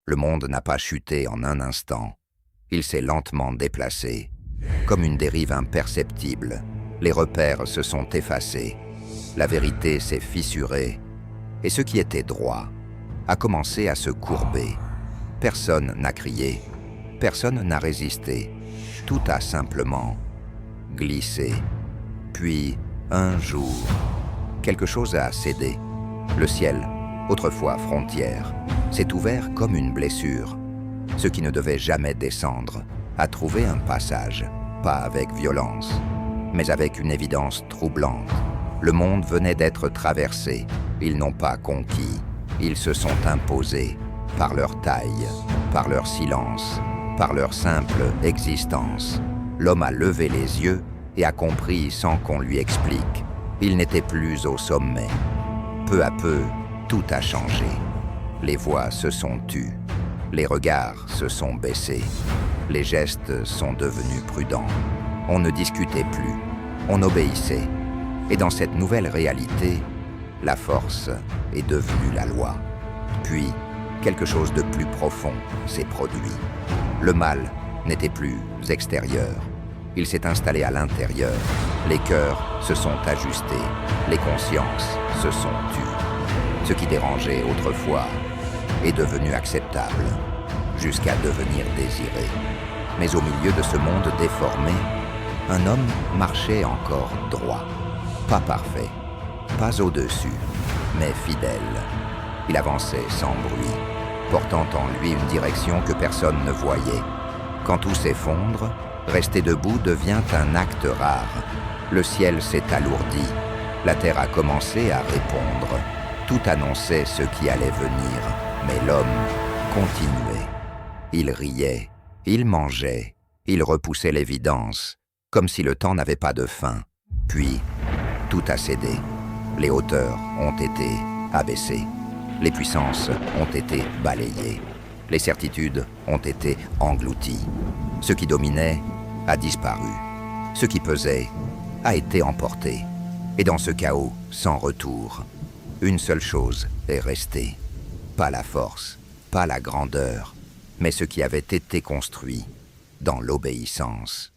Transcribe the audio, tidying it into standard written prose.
Le monde n'a pas chuté en un instant. Il s'est lentement déplacé. Comme une dérive imperceptible, les repères se sont effacés. La vérité s'est fissurée. Et ce qui était droit a commencé à se courber. Personne n'a crié. Personne n'a résisté. Tout a simplement glissé. Puis, un jour, quelque chose a cédé. Le ciel, autrefois frontière, s'est ouvert comme une blessure. Ce qui ne devait jamais descendre a trouvé un passage, pas avec violence, mais avec une évidence troublante. Le monde venait d'être traversé. Ils n'ont pas conquis. Ils se sont imposés par leur taille, par leur silence, par leur simple existence. L'homme a levé les yeux et a compris sans qu'on lui explique. Il n'était plus au sommet. Peu à peu, tout a changé. Les voix se sont tues. Les regards se sont baissés. Les gestes sont devenus prudents. On ne discutait plus. On obéissait. Et dans cette nouvelle réalité, la force est devenue la loi. Puis, quelque chose de plus profond s'est produit. Le mal n'était plus extérieur. Il s'est installé à l'intérieur. Les cœurs se sont ajustés. Les consciences se sont tues. Ce qui dérangeait autrefois est devenu acceptable, jusqu'à devenir désiré. Mais au milieu de ce monde déformé, un homme marchait encore droit. Pas parfait, pas au-dessus, mais fidèle. Il avançait sans bruit, portant en lui une direction que personne ne voyait. Quand tout s'effondre, rester debout devient un acte rare. Le ciel s'est alourdi, la terre a commencé à répondre. Tout annonçait ce qui allait venir, mais l'homme continuait. Il riait, il mangeait, il repoussait l'évidence, comme si le temps n'avait pas de fin. Puis, tout a cédé. Les hauteurs ont été abaissées. Les puissances ont été balayées. Les certitudes ont été englouties. Ce qui dominait a disparu. Ce qui pesait a été emporté. Et dans ce chaos sans retour, une seule chose est restée. Pas la force, pas la grandeur, mais ce qui avait été construit dans l'obéissance.